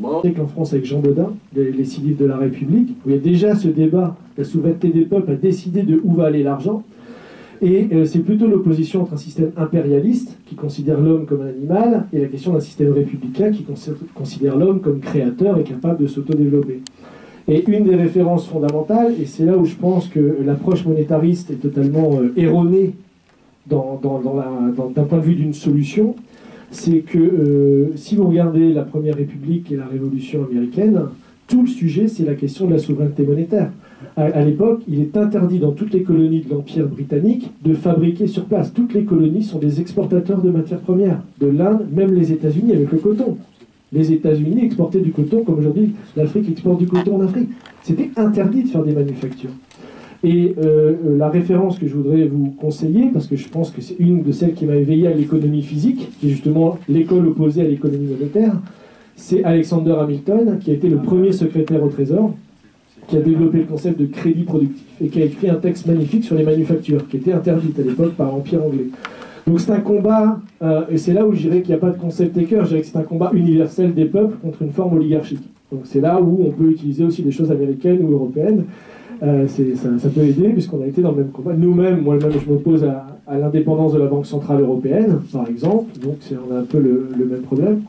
En France avec Jean Bodin, les 6 livres de la République, où il y a déjà ce débat, la souveraineté des peuples a décidé de où va aller l'argent. Et c'est plutôt l'opposition entre un système impérialiste qui considère l'homme comme un animal et la question d'un système républicain qui considère l'homme comme créateur et capable de s'autodévelopper. Et une des références fondamentales, et c'est là où je pense que l'approche monétariste est totalement erronée d'un point de vue d'une solution, c'est que si vous regardez la Première République et la Révolution américaine, tout le sujet, c'est la question de la souveraineté monétaire. À l'époque, il est interdit dans toutes les colonies de l'Empire britannique de fabriquer sur place. Toutes les colonies sont des exportateurs de matières premières. De l'Inde, même les États-Unis avec le coton. Les États-Unis exportaient du coton comme aujourd'hui l'Afrique exporte du coton en Afrique. C'était interdit de faire des manufactures. Et la référence que je voudrais vous conseiller, parce que je pense que c'est une de celles qui m'a éveillé à l'économie physique, qui est justement l'école opposée à l'économie monétaire, c'est Alexander Hamilton, qui a été le premier secrétaire au Trésor, qui a développé le concept de crédit productif et qui a écrit un texte magnifique sur les manufactures, qui était interdite à l'époque par l'Empire anglais. Donc c'est un combat, et c'est là où je dirais qu'il n'y a pas de concept taker, je dirais que c'est un combat universel des peuples contre une forme oligarchique. Donc c'est là où on peut utiliser aussi des choses américaines ou européennes. Ça peut aider puisqu'on a été dans le même combat. Nous-mêmes, moi-même, je m'oppose à l'indépendance de la Banque Centrale Européenne, par exemple, donc on a un peu le même problème.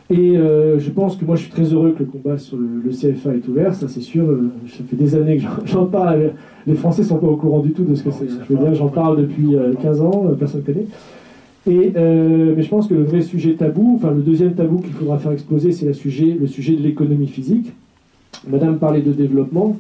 Et je pense que moi je suis très heureux que le combat sur le CFA est ouvert, ça c'est sûr, ça fait des années que j'en parle, les Français ne sont pas au courant du tout de ce que c'est. Je veux dire, j'en parle depuis 15 ans, personne ne connaît. Mais je pense que le vrai sujet tabou, enfin le deuxième tabou qu'il faudra faire exploser, c'est le sujet de l'économie physique. Madame parlait de développement,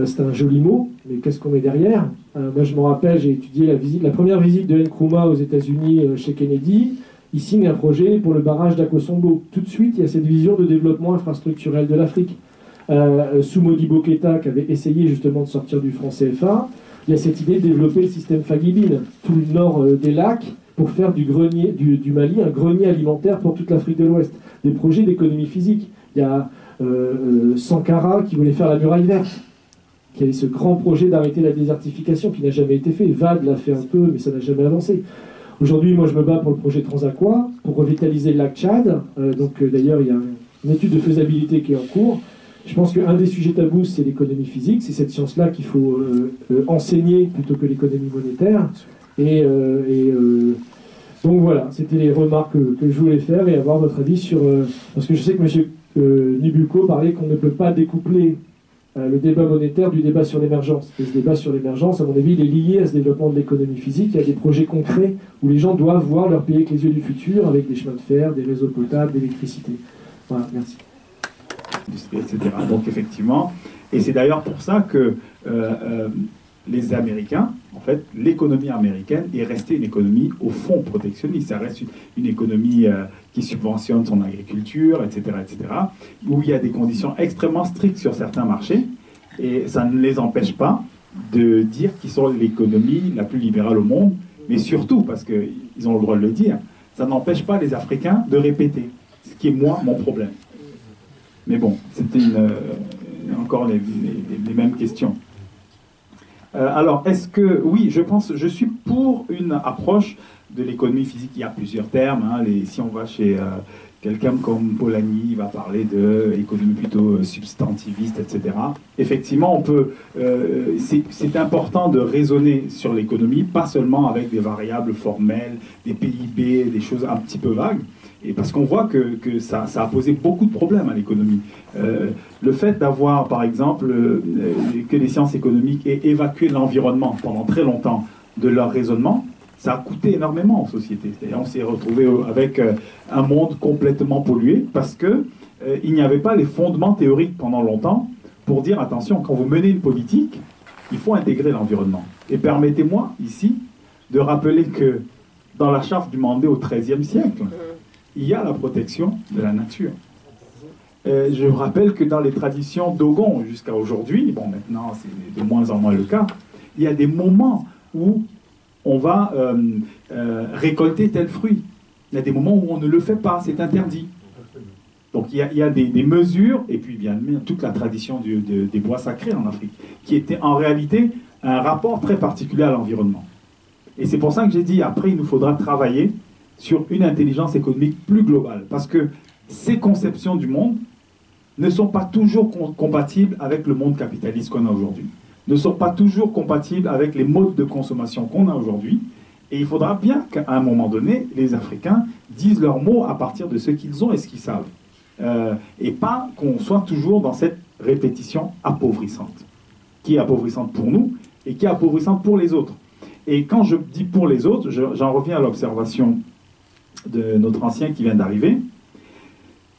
c'est un joli mot, mais qu'est-ce qu'on met derrière? Moi je me rappelle, j'ai étudié la première visite de Nkrumah aux États-Unis chez Kennedy. Il signe un projet pour le barrage d'Akosombo. Tout de suite, il y a cette vision de développement infrastructurel de l'Afrique. Sous Modibo Keïta, qui avait essayé justement de sortir du franc CFA, il y a cette idée de développer le système Fagibine, tout le nord des lacs, pour faire du Mali un grenier alimentaire pour toute l'Afrique de l'Ouest. Des projets d'économie physique. Il y a Sankara qui voulait faire la muraille verte, qui avait ce grand projet d'arrêter la désertification qui n'a jamais été fait. VAD l'a fait un peu, mais ça n'a jamais avancé. Aujourd'hui, moi, je me bats pour le projet Transaqua, pour revitaliser le lac Tchad. D'ailleurs, il y a une étude de faisabilité qui est en cours. Je pense qu'un des sujets tabous, c'est l'économie physique. C'est cette science-là qu'il faut enseigner plutôt que l'économie monétaire. Donc voilà, c'était les remarques que je voulais faire et avoir votre avis sur... parce que je sais que M. Nibulko parlait qu'on ne peut pas découpler le débat monétaire du débat sur l'émergence. Et ce débat sur l'émergence, à mon avis, il est lié à ce développement de l'économie physique. Il y a des projets concrets où les gens doivent voir leur pays avec les yeux du futur, avec des chemins de fer, des réseaux potables, d'électricité. Voilà, merci. Etc. Donc effectivement, et c'est d'ailleurs pour ça que les Américains, en fait, l'économie américaine est restée une économie au fond protectionniste. Ça reste une économie qui subventionne son agriculture, etc., où il y a des conditions extrêmement strictes sur certains marchés, et ça ne les empêche pas de dire qu'ils sont l'économie la plus libérale au monde, mais surtout, parce qu'ils ont le droit de le dire, ça n'empêche pas les Africains de répéter, ce qui est moi mon problème. Mais bon, c'était encore les mêmes questions. Alors, est-ce que... Oui, je suis pour une approche de l'économie physique. Il y a plusieurs termes. Si on va chez quelqu'un comme Polanyi, il va parler de l'économie plutôt substantiviste, etc. Effectivement, c'est important de raisonner sur l'économie, pas seulement avec des variables formelles, des PIB, des choses un petit peu vagues. Et parce qu'on voit que ça a posé beaucoup de problèmes à l'économie. Le fait d'avoir, par exemple, que les sciences économiques aient évacué l'environnement pendant très longtemps de leur raisonnement, ça a coûté énormément aux sociétés. C'est-à-dire, on s'est retrouvé avec un monde complètement pollué parce qu'il n'y avait pas les fondements théoriques pendant longtemps pour dire, attention, quand vous menez une politique, il faut intégrer l'environnement. Et permettez-moi, ici, de rappeler que dans la charte du Mandé au XIIIe siècle, il y a la protection de la nature. Je vous rappelle que dans les traditions Dogon jusqu'à aujourd'hui, bon maintenant c'est de moins en moins le cas, il y a des moments où on va récolter tel fruit. Il y a des moments où on ne le fait pas, c'est interdit. Donc il y a des mesures, et puis bien toute la tradition des bois sacrés en Afrique, qui était en réalité un rapport très particulier à l'environnement. Et c'est pour ça que j'ai dit, après il nous faudra travailler sur une intelligence économique plus globale. Parce que ces conceptions du monde ne sont pas toujours compatibles avec le monde capitaliste qu'on a aujourd'hui, ne sont pas toujours compatibles avec les modes de consommation qu'on a aujourd'hui. Et il faudra bien qu'à un moment donné, les Africains disent leurs mots à partir de ce qu'ils ont et ce qu'ils savent. Et pas qu'on soit toujours dans cette répétition appauvrissante, qui est appauvrissante pour nous et qui est appauvrissante pour les autres. Et quand je dis pour les autres, j'en reviens à l'observation de notre ancien qui vient d'arriver,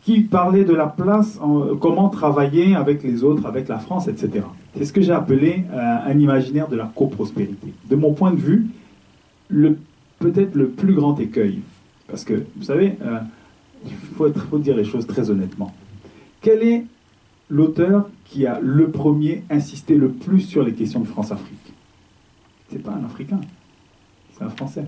qui parlait de la place, comment travailler avec les autres, avec la France, etc. C'est ce que j'ai appelé un imaginaire de la coprospérité. De mon point de vue, peut-être le plus grand écueil, parce que, vous savez, il faut dire les choses très honnêtement. Quel est l'auteur qui a le premier insisté le plus sur les questions de France-Afrique? C'est pas un Africain, c'est un Français.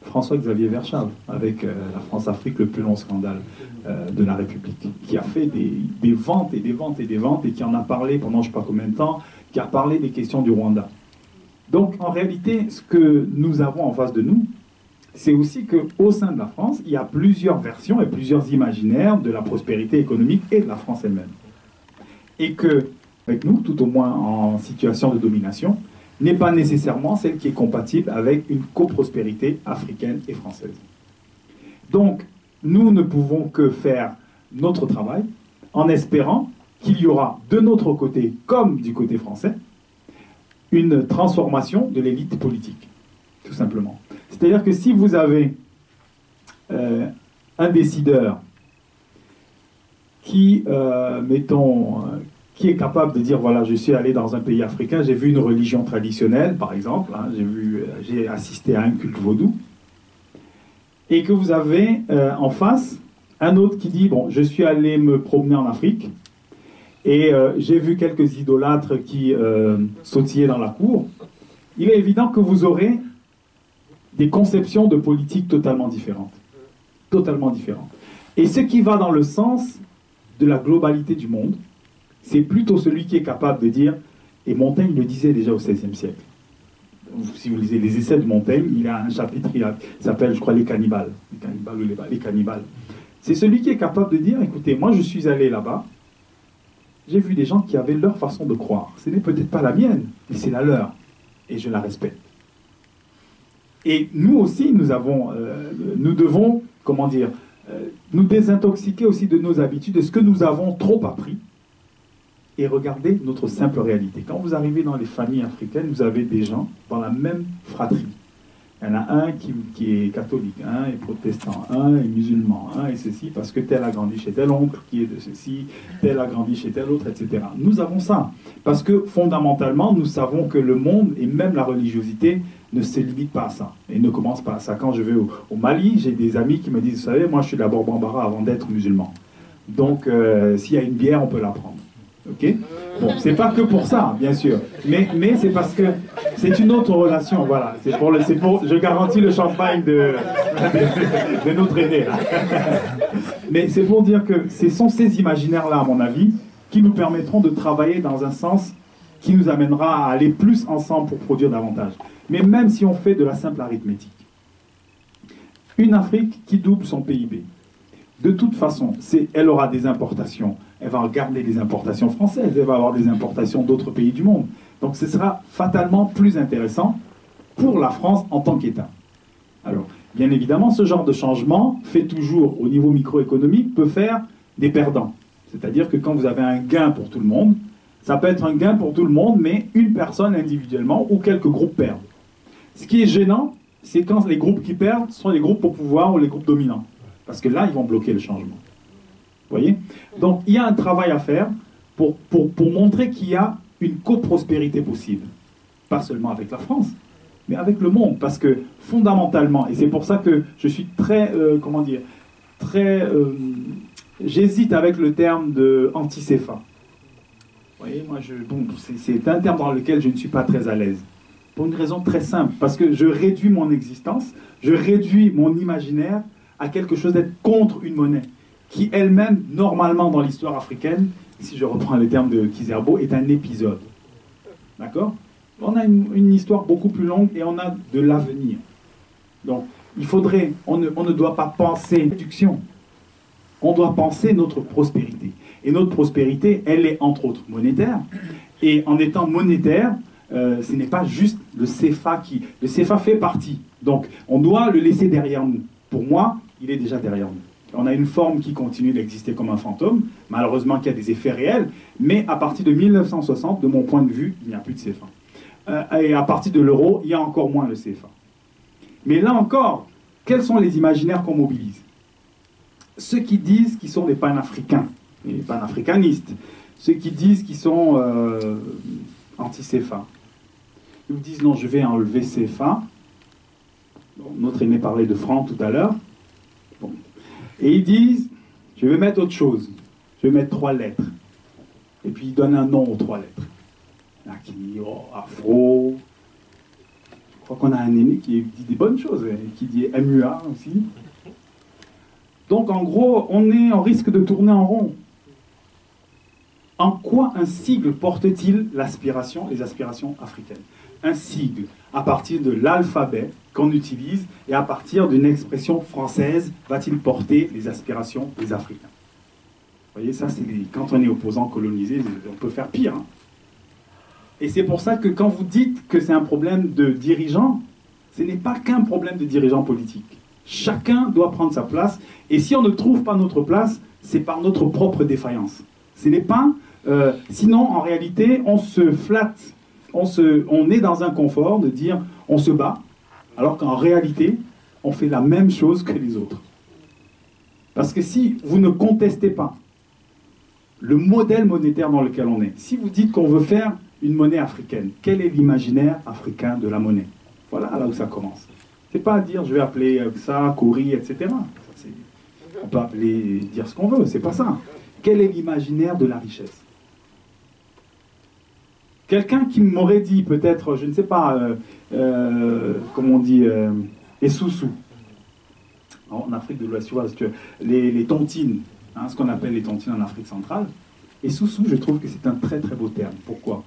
François-Xavier Verschave, avec la France-Afrique, le plus long scandale de la République, qui a fait des ventes et des ventes et des ventes, et qui en a parlé pendant je ne sais pas combien de temps, qui a parlé des questions du Rwanda. Donc, en réalité, ce que nous avons en face de nous, c'est aussi qu'au sein de la France, il y a plusieurs versions et plusieurs imaginaires de la prospérité économique et de la France elle-même. Et que, avec nous, tout au moins en situation de domination, n'est pas nécessairement celle qui est compatible avec une coprospérité africaine et française. Donc, nous ne pouvons que faire notre travail en espérant qu'il y aura de notre côté, comme du côté français, une transformation de l'élite politique, tout simplement. C'est-à-dire que si vous avez un décideur qui, qui est capable de dire, voilà, je suis allé dans un pays africain, j'ai vu une religion traditionnelle, par exemple, hein, j'ai assisté à un culte vaudou, et que vous avez en face un autre qui dit, bon, je suis allé me promener en Afrique, et j'ai vu quelques idolâtres qui sautillaient dans la cour, il est évident que vous aurez des conceptions de politique totalement différentes. Totalement différentes. Et ce qui va dans le sens de la globalité du monde, c'est plutôt celui qui est capable de dire, et Montaigne le disait déjà au XVIe siècle. Si vous lisez les essais de Montaigne, il a un chapitre qui s'appelle, je crois, Les cannibales. Les cannibales ou les cannibales. C'est celui qui est capable de dire, écoutez, moi je suis allé là-bas, j'ai vu des gens qui avaient leur façon de croire. Ce n'est peut-être pas la mienne, mais c'est la leur. Et je la respecte. Et nous aussi, nous devons, comment dire, nous désintoxiquer aussi de nos habitudes, de ce que nous avons trop appris, et regarder notre simple réalité. Quand vous arrivez dans les familles africaines, vous avez des gens dans la même fratrie. Il y en a un qui est catholique, un est protestant, un est musulman, un est ceci, parce que tel a grandi chez tel oncle qui est de ceci, tel a grandi chez tel autre, etc. Nous avons ça, parce que fondamentalement, nous savons que le monde, et même la religiosité, ne se limite pas à ça, et ne commence pas à ça. Quand je vais au Mali, j'ai des amis qui me disent, vous savez, moi je suis d'abord bambara avant d'être musulman. Donc, s'il y a une bière, on peut la prendre. Ok? Bon, c'est pas que pour ça, bien sûr, mais c'est parce que c'est une autre relation, voilà. Je garantis le champagne de notre aîné. Mais c'est pour dire que ce sont ces imaginaires-là, à mon avis, qui nous permettront de travailler dans un sens qui nous amènera à aller plus ensemble pour produire davantage. Mais même si on fait de la simple arithmétique, une Afrique qui double son PIB, de toute façon, elle aura des importations. Elle va garder des importations françaises, elle va avoir des importations d'autres pays du monde. Donc ce sera fatalement plus intéressant pour la France en tant qu'État. Alors, bien évidemment, ce genre de changement, fait toujours au niveau microéconomique, peut faire des perdants. C'est-à-dire que quand vous avez un gain pour tout le monde, ça peut être un gain pour tout le monde, mais une personne individuellement ou quelques groupes perdent. Ce qui est gênant, c'est quand les groupes qui perdent sont les groupes au pouvoir ou les groupes dominants. Parce que là, ils vont bloquer le changement. Vous voyez? Donc, il y a un travail à faire pour montrer qu'il y a une coprospérité possible. Pas seulement avec la France, mais avec le monde. Parce que, fondamentalement, et c'est pour ça que je suis très, comment dire, très... j'hésite avec le terme de anticéphale. Vous voyez, moi, c'est un terme dans lequel je ne suis pas très à l'aise. Pour une raison très simple. Parce que je réduis mon existence, je réduis mon imaginaire à quelque chose d'être contre une monnaie, qui elle-même, normalement dans l'histoire africaine, si je reprends les termes de Kizerbo, est un épisode. D'accord? On a une histoire beaucoup plus longue et on a de l'avenir. Donc, on ne doit pas penser réduction. On doit penser notre prospérité. Et notre prospérité, elle est entre autres monétaire. Et en étant monétaire, ce n'est pas juste le CFA qui... Le CFA fait partie. Donc, on doit le laisser derrière nous. Pour moi, il est déjà derrière nous. On a une forme qui continue d'exister comme un fantôme, malheureusement qui a des effets réels, mais à partir de 1960, de mon point de vue, il n'y a plus de CFA. Et à partir de l'euro, il y a encore moins le CFA. Mais là encore, quels sont les imaginaires qu'on mobilise? Ceux qui disent qu'ils sont des panafricains, les panafricanistes, ceux qui disent qu'ils sont anti-CFA. Ils vous disent non, je vais enlever CFA. Bon, notre aîné parlait de francs tout à l'heure. Bon. Et ils disent, je vais mettre autre chose. Je vais mettre 3 lettres. Et puis ils donnent un nom aux 3 lettres. Là, qui dit, oh, afro. Je crois qu'on a un aîné qui dit des bonnes choses, qui dit MUA aussi. Donc en gros, on risque de tourner en rond. En quoi un sigle porte-t-il les aspirations africaines? Un sigle, à partir de l'alphabet qu'on utilise et à partir d'une expression française, va-t-il porter les aspirations des Africains? Vous voyez, ça, c'est quand on est opposant colonisé, on peut faire pire. Hein. Et c'est pour ça que quand vous dites que c'est un problème de dirigeants, ce n'est pas qu'un problème de dirigeants politiques. Chacun doit prendre sa place. Et si on ne trouve pas notre place, c'est par notre propre défaillance. Ce n'est pas... sinon, en réalité, on se flatte. On est dans un confort de dire on se bat, alors qu'en réalité, on fait la même chose que les autres. Parce que si vous ne contestez pas le modèle monétaire dans lequel on est, si vous dites qu'on veut faire une monnaie africaine, quel est l'imaginaire africain de la monnaie? Voilà là où ça commence. C'est pas à dire je vais appeler ça, Kori, etc. On peut dire ce qu'on veut, c'est pas ça. Quel est l'imaginaire de la richesse? Quelqu'un qui m'aurait dit peut-être, je ne sais pas, comment on dit, Essousou. En Afrique de l'Ouest, tu vois, les tontines, hein, ce qu'on appelle les tontines en Afrique centrale. Essousou, je trouve que c'est un très très beau terme. Pourquoi?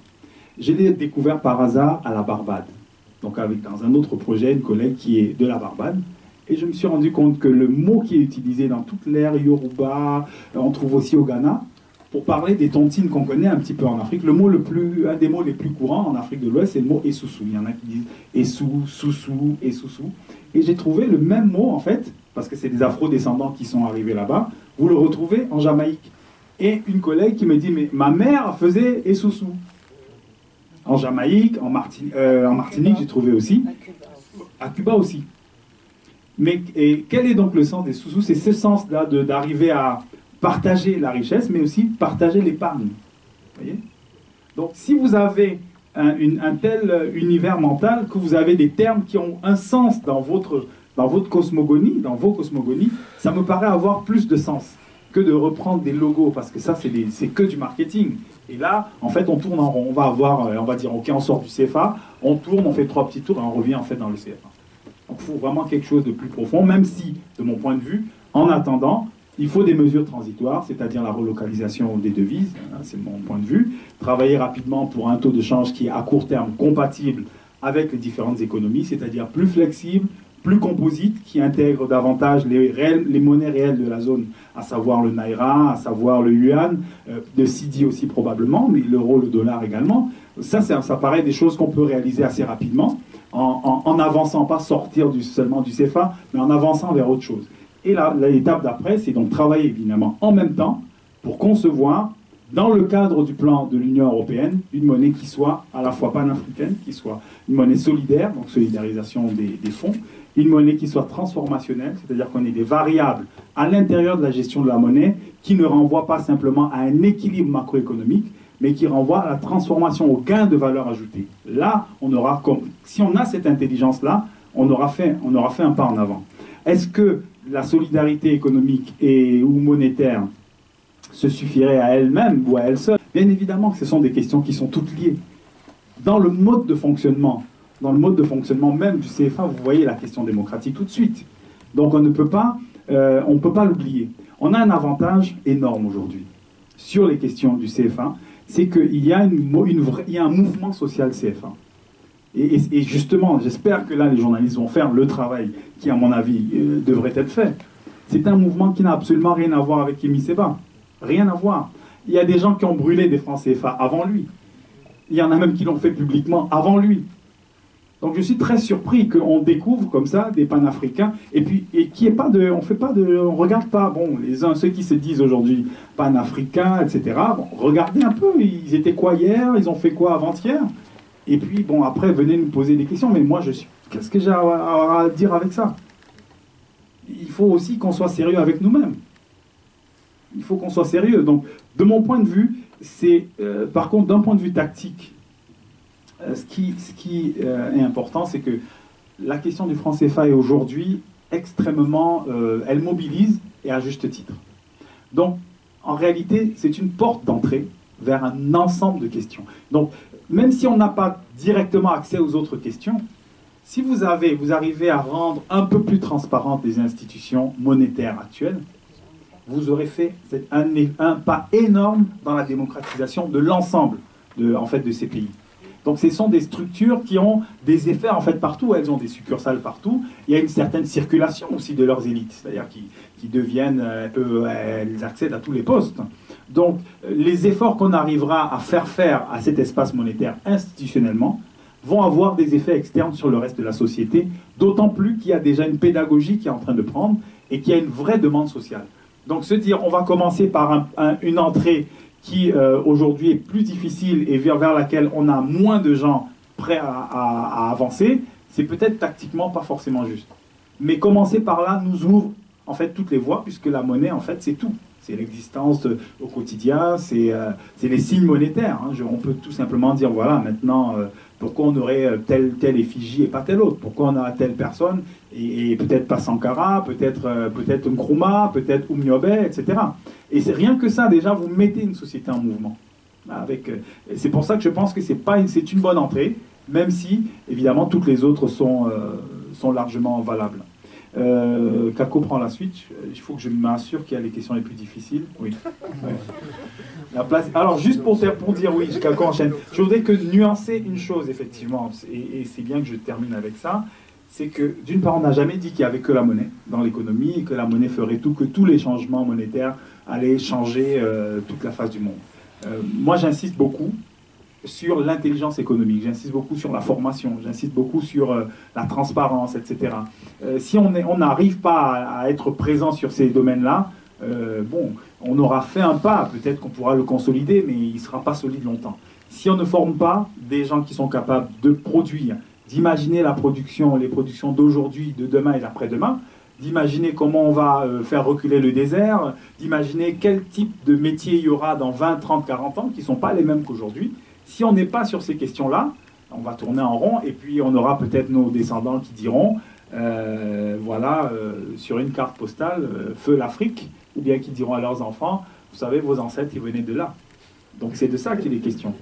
Je l'ai découvert par hasard à la Barbade. Donc dans un autre projet, une collègue qui est de la Barbade. Et je me suis rendu compte que le mot qui est utilisé dans toute l'ère Yoruba, on trouve aussi au Ghana, pour parler des tontines qu'on connaît un petit peu en Afrique, un des mots les plus courants en Afrique de l'Ouest, c'est le mot Essousou. Il y en a qui disent Essou, Soussou, Essoussou. Et j'ai trouvé le même mot, en fait, parce que c'est des afro-descendants qui sont arrivés là-bas, vous le retrouvez en Jamaïque. Et une collègue qui me dit, mais ma mère faisait Essoussou. En Jamaïque, en Martinique, j'ai trouvé aussi. À Cuba aussi. Mais quel est donc le sens des sous-sous? C'est ce sens-là d'arriver à partager la richesse, mais aussi partager l'épargne. Voyez? Donc si vous avez un tel univers mental, que vous avez des termes qui ont un sens dans votre cosmogonie, dans vos cosmogonies, ça me paraît avoir plus de sens que de reprendre des logos, parce que ça, c'est que du marketing. Et là, en fait, on tourne en rond. On va dire, ok, on sort du CFA, on tourne, on fait 3 petits tours et on revient en fait dans le CFA. Donc il faut vraiment quelque chose de plus profond, même si, de mon point de vue, en attendant, il faut des mesures transitoires, c'est-à-dire la relocalisation des devises, c'est mon point de vue, travailler rapidement pour un taux de change qui est à court terme compatible avec les différentes économies, c'est-à-dire plus flexible, plus composite, qui intègre davantage les monnaies réelles de la zone, à savoir le naira, à savoir le yuan, le cedi aussi probablement, mais l'euro, le dollar également. Ça paraît des choses qu'on peut réaliser assez rapidement, en avançant, pas sortir seulement du CFA, mais en avançant vers autre chose. Et l'étape d'après, c'est donc travailler évidemment en même temps pour concevoir, dans le cadre du plan de l'Union européenne, une monnaie qui soit à la fois panafricaine, qui soit une monnaie solidaire, donc solidarisation des fonds, une monnaie qui soit transformationnelle, c'est-à-dire qu'on ait des variables à l'intérieur de la gestion de la monnaie qui ne renvoient pas simplement à un équilibre macroéconomique, mais qui renvoient à la transformation, au gain de valeur ajoutée. Là, si on a cette intelligence-là, on aura fait un pas en avant. Est-ce que la solidarité économique ou monétaire se suffirait à elle-même ou à elle seule? Bien évidemment que ce sont des questions qui sont toutes liées. Dans le mode de fonctionnement même du CFA, vous voyez la question démocratique tout de suite. Donc on ne peut pas l'oublier. On a un avantage énorme aujourd'hui sur les questions du CFA, c'est qu'il y a un mouvement social CFA. Et justement, j'espère que là, les journalistes vont faire le travail qui, à mon avis, devrait être fait. C'est un mouvement qui n'a absolument rien à voir avec Kémy Séba. Rien à voir. Il y a des gens qui ont brûlé des francs CFA avant lui. Il y en a même qui l'ont fait publiquement avant lui. Donc je suis très surpris qu'on découvre comme ça des panafricains et puis qui est pas de, on regarde pas bon les uns ceux qui se disent aujourd'hui panafricains etc. Bon, regardez un peu, ils étaient quoi hier, ils ont fait quoi avant-hier et puis bon après venez nous poser des questions. Mais moi qu'est-ce que j'ai à dire avec ça? Il faut aussi qu'on soit sérieux avec nous-mêmes. Il faut qu'on soit sérieux. Donc de mon point de vue, c'est par contre d'un point de vue tactique. Ce qui est important, c'est que la question du franc CFA est aujourd'hui extrêmement... elle mobilise, et à juste titre. Donc, en réalité, c'est une porte d'entrée vers un ensemble de questions. Donc, même si on n'a pas directement accès aux autres questions, si vous arrivez à rendre un peu plus transparentes les institutions monétaires actuelles, vous aurez fait un pas énorme dans la démocratisation de l'ensemble de ces pays. Donc ce sont des structures qui ont des effets en fait partout, elles ont des succursales partout, il y a une certaine circulation aussi de leurs élites, c'est-à-dire qui deviennent, elles accèdent à tous les postes. Donc les efforts qu'on arrivera à faire à cet espace monétaire institutionnellement vont avoir des effets externes sur le reste de la société, d'autant plus qu'il y a déjà une pédagogie qui est en train de prendre et qu'il y a une vraie demande sociale. Donc se dire on va commencer par une entrée qui aujourd'hui est plus difficile et vers laquelle on a moins de gens prêts à avancer, c'est peut-être tactiquement pas forcément juste. Mais commencer par là nous ouvre en fait toutes les voies, puisque la monnaie en fait c'est tout. C'est l'existence au quotidien, c'est les signes monétaires. Hein. On peut tout simplement dire, voilà, maintenant, pourquoi on aurait telle effigie et pas telle autre? Pourquoi on a telle personne et peut-être pas Sankara, peut-être Nkrumah, peut-être Oumniobé, etc. Et c'est rien que ça, déjà, vous mettez une société en mouvement. C'est pour ça que je pense que c'est une bonne entrée, même si, évidemment, toutes les autres sont largement valables. Kako prend la suite. Il faut que je m'assure qu'il y a les questions les plus difficiles. Oui. Ouais. La place. Alors, juste pour dire oui, Kako enchaîne. Je voudrais nuancer une chose, effectivement, et c'est bien que je termine avec ça. C'est que, d'une part, on n'a jamais dit qu'il n'y avait que la monnaie dans l'économie, et que la monnaie ferait tout, que tous les changements monétaires allaient changer toute la face du monde. Moi, j'insiste beaucoup sur l'intelligence économique, j'insiste beaucoup sur la formation, j'insiste beaucoup sur la transparence, etc. Si on n'arrive pas à être présent sur ces domaines-là, on aura fait un pas, peut-être qu'on pourra le consolider, mais il ne sera pas solide longtemps. Si on ne forme pas des gens qui sont capables de produire, d'imaginer les productions d'aujourd'hui, de demain et d'après-demain, d'imaginer comment on va faire reculer le désert, d'imaginer quel type de métier il y aura dans 20, 30, 40 ans, qui ne sont pas les mêmes qu'aujourd'hui. Si on n'est pas sur ces questions-là, on va tourner en rond, et puis on aura peut-être nos descendants qui diront, sur une carte postale, feu l'Afrique, ou bien qui diront à leurs enfants, vous savez, vos ancêtres, ils venaient de là. Donc c'est de ça qu'il est question.